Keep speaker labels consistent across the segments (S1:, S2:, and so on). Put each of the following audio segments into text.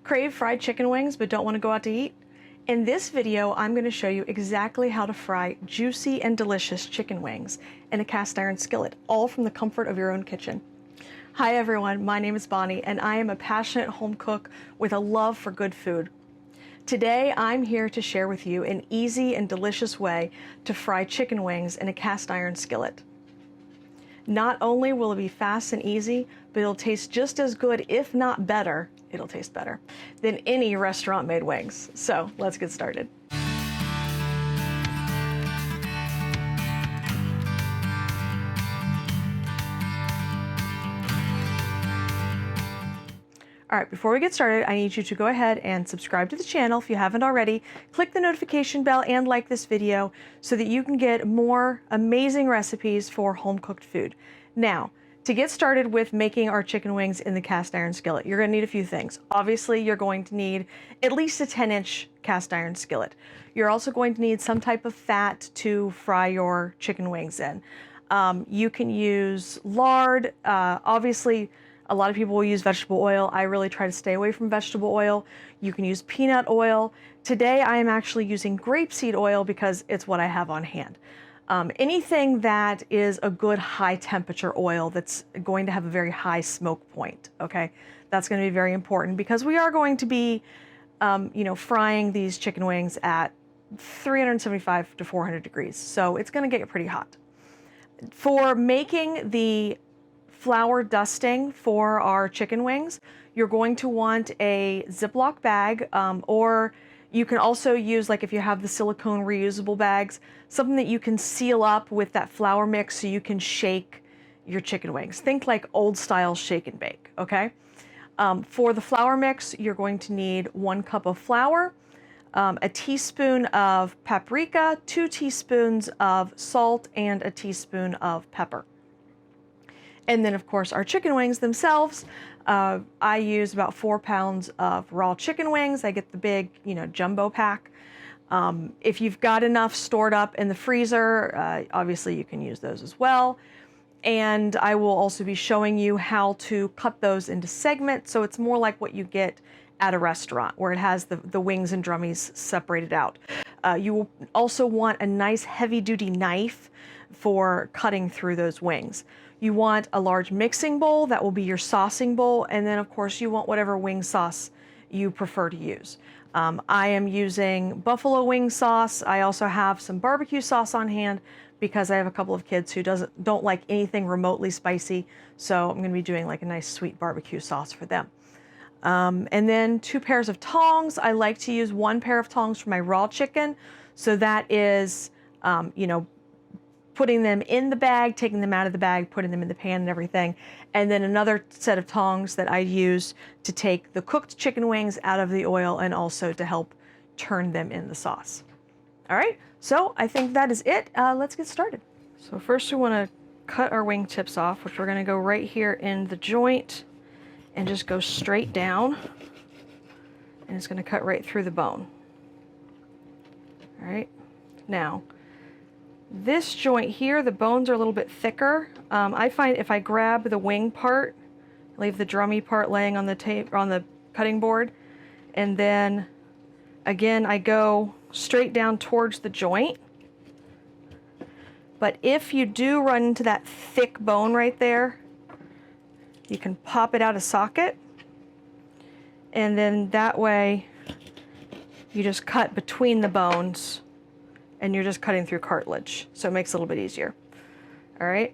S1: Crave fried chicken wings but don't want to go out to eat? In this video, I'm going to show you exactly how to fry juicy and delicious chicken wings in a cast iron skillet, all from the comfort of your own kitchen. Hi everyone, my name is Bonnie and I am a passionate home cook with a love for good food. Today, I'm here to share with you an easy and delicious way to fry chicken wings in a cast iron skillet. Not only will it be fast and easy, but it'll taste just as good, if not better, it'll taste better, than any restaurant-made wings. So let's get started. All right, before we get started, I need you to go ahead and subscribe to the channel if you haven't already. Click the notification bell and like this video so that you can get more amazing recipes for home-cooked food. Now, to get started with making our chicken wings in the cast iron skillet, you're gonna need a few things. Obviously, you're going to need at least a 10-inch cast iron skillet. You're also going to need some type of fat to fry your chicken wings in. You can use lard, obviously, a lot of people will use vegetable oil. I really try to stay away from vegetable oil. You can use peanut oil. Today I am actually using grapeseed oil because it's what I have on hand. Anything that is a good high temperature oil that's going to have a very high smoke point, okay? That's going to be very important because we are going to be, frying these chicken wings at 375 to 400 degrees. So it's going to get pretty hot. For making the flour dusting for our chicken wings, you're going to want a Ziploc bag, or you can also use, like if you have the silicone reusable bags, something that you can seal up with that flour mix so you can shake your chicken wings. Think like old style shake and bake, okay? For the flour mix, you're going to need 1 cup of flour, a teaspoon of paprika, 2 teaspoons of salt, and a teaspoon of pepper. And then, of course, our chicken wings themselves. I use about 4 pounds of raw chicken wings. I get the big, jumbo pack. If you've got enough stored up in the freezer, obviously you can use those as well. And I will also be showing you how to cut those into segments, so it's more like what you get at a restaurant, where it has the wings and drummies separated out. You will also want a nice heavy-duty knife for cutting through those wings. You want a large mixing bowl, that will be your saucing bowl, and then of course you want whatever wing sauce you prefer to use. I am using buffalo wing sauce. I also have some barbecue sauce on hand because I have a couple of kids who don't like anything remotely spicy, so I'm going to be doing like a nice sweet barbecue sauce for them. And then 2 pairs of tongs. I like to use 1 pair of tongs for my raw chicken, so that is, putting them in the bag, taking them out of the bag, putting them in the pan and everything. And then another set of tongs that I use to take the cooked chicken wings out of the oil and also to help turn them in the sauce. All right, so I think that is it. Let's get started. So first we want to cut our wing tips off, which we're going to go right here in the joint and just go straight down. And it's going to cut right through the bone. All right, now, this joint here, the bones are a little bit thicker. I find if I grab the wing part, leave the drummy part laying on the cutting board, and then again I go straight down towards the joint. But if you do run into that thick bone right there, you can pop it out of socket, and then that way you just cut between the bones and you're just cutting through cartilage, so it makes it a little bit easier. All right,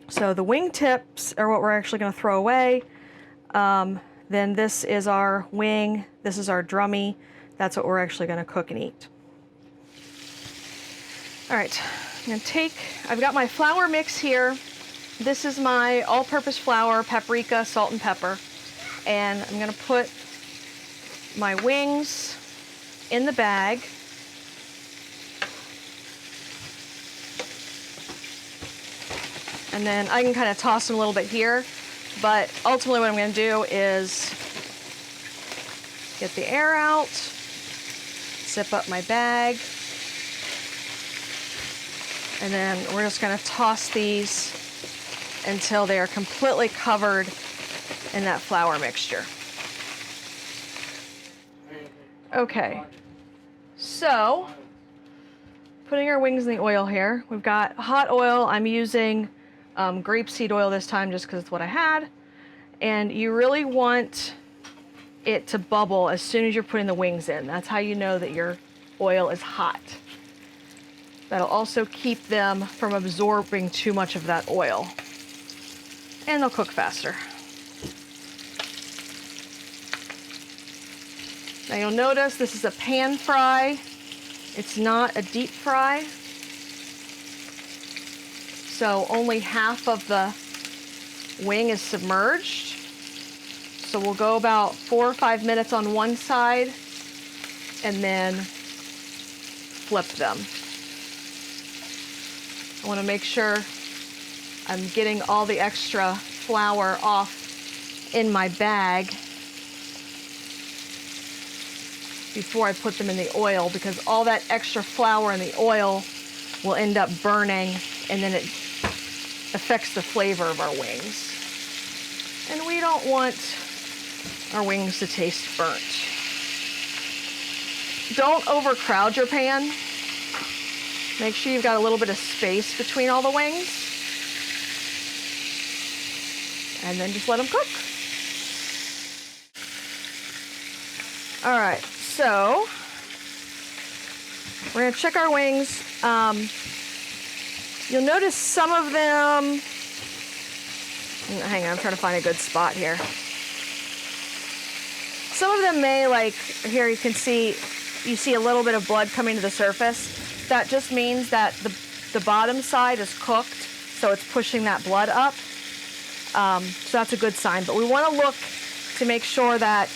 S1: so the wing tips are what we're actually going to throw away. Then this is our wing, this is our drummy. That's what we're actually going to cook and eat. All right, I've got my flour mix here. This is my all-purpose flour, paprika, salt, and pepper. And I'm going to put my wings in the bag. And then I can kind of toss them a little bit here, but ultimately what I'm going to do is get the air out, zip up my bag, and then we're just going to toss these until they are completely covered in that flour mixture. Okay, so putting our wings in the oil here. We've got hot oil. I'm using grapeseed oil this time just because it's what I had. And you really want it to bubble as soon as you're putting the wings in. That's how you know that your oil is hot. That'll also keep them from absorbing too much of that oil. And they'll cook faster. Now you'll notice this is a pan fry. It's not a deep fry. So only half of the wing is submerged. So we'll go about 4 or 5 minutes on one side and then flip them. I want to make sure I'm getting all the extra flour off in my bag before I put them in the oil, because all that extra flour in the oil will end up burning, and then it affects the flavor of our wings. And we don't want our wings to taste burnt. Don't overcrowd your pan. Make sure you've got a little bit of space between all the wings. And then just let them cook. All right, so we're gonna check our wings. You'll notice some of them, hang on, I'm trying to find a good spot here. Some of them may, like here you can see, you see a little bit of blood coming to the surface. That just means that the bottom side is cooked, so it's pushing that blood up. So that's a good sign, but we want to look to make sure that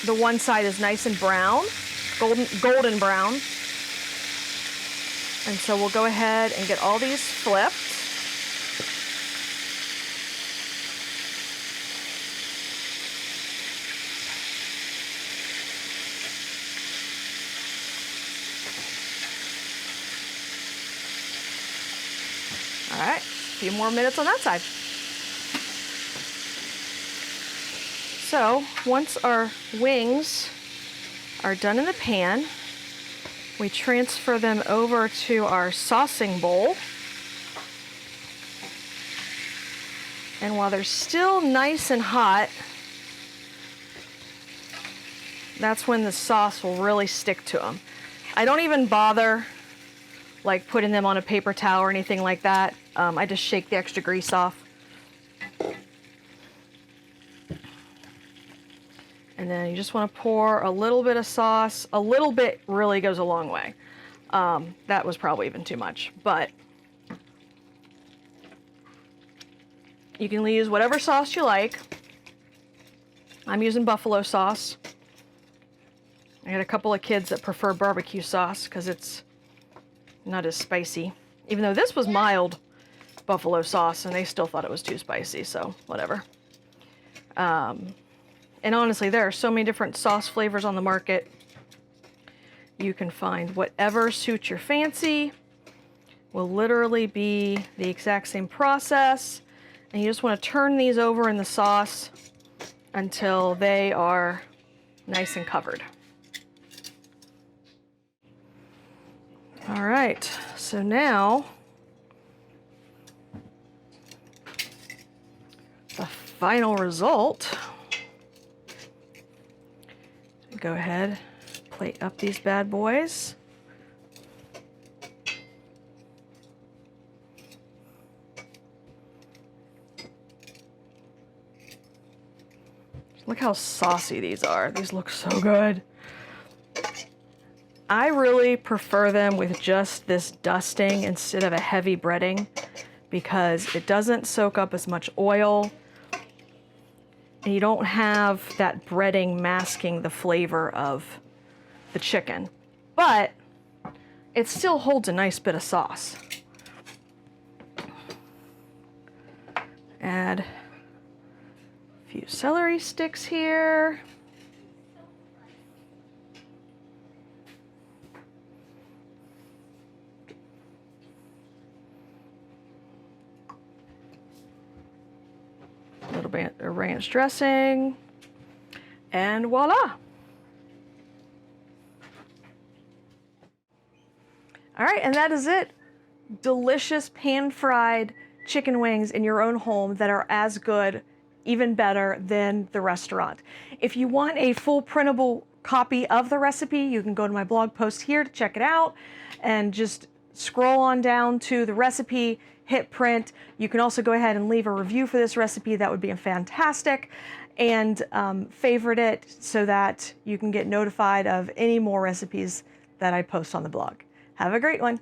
S1: the one side is nice and brown, golden brown. And so we'll go ahead and get all these flipped. All right, a few more minutes on that side. So once our wings are done in the pan, we transfer them over to our saucing bowl. And while they're still nice and hot, that's when the sauce will really stick to them. I don't even bother like putting them on a paper towel or anything like that. I just shake the extra grease off. And then you just want to pour a little bit of sauce. A little bit really goes a long way. That was probably even too much, but you can use whatever sauce you like. I'm using buffalo sauce. I got a couple of kids that prefer barbecue sauce because it's not as spicy. Even though this was mild buffalo sauce and they still thought it was too spicy, so whatever. And honestly, there are so many different sauce flavors on the market. You can find whatever suits your fancy. Will literally be the exact same process. And you just want to turn these over in the sauce until they are nice and covered. All right, so now the final result. Go ahead, plate up these bad boys. Look how saucy these are. These look so good. I really prefer them with just this dusting instead of a heavy breading because it doesn't soak up as much oil. And you don't have that breading masking the flavor of the chicken, but it still holds a nice bit of sauce. Add a few celery sticks here. A little bit of ranch dressing, and voila. All right, and that is it. Delicious pan-fried chicken wings in your own home that are as good, even better than the restaurant. If you want a full printable copy of the recipe, you can go to my blog post here to check it out and just scroll on down to the recipe, hit print. You can also go ahead and leave a review for this recipe. That would be fantastic. And favorite it so that you can get notified of any more recipes that I post on the blog. Have a great one.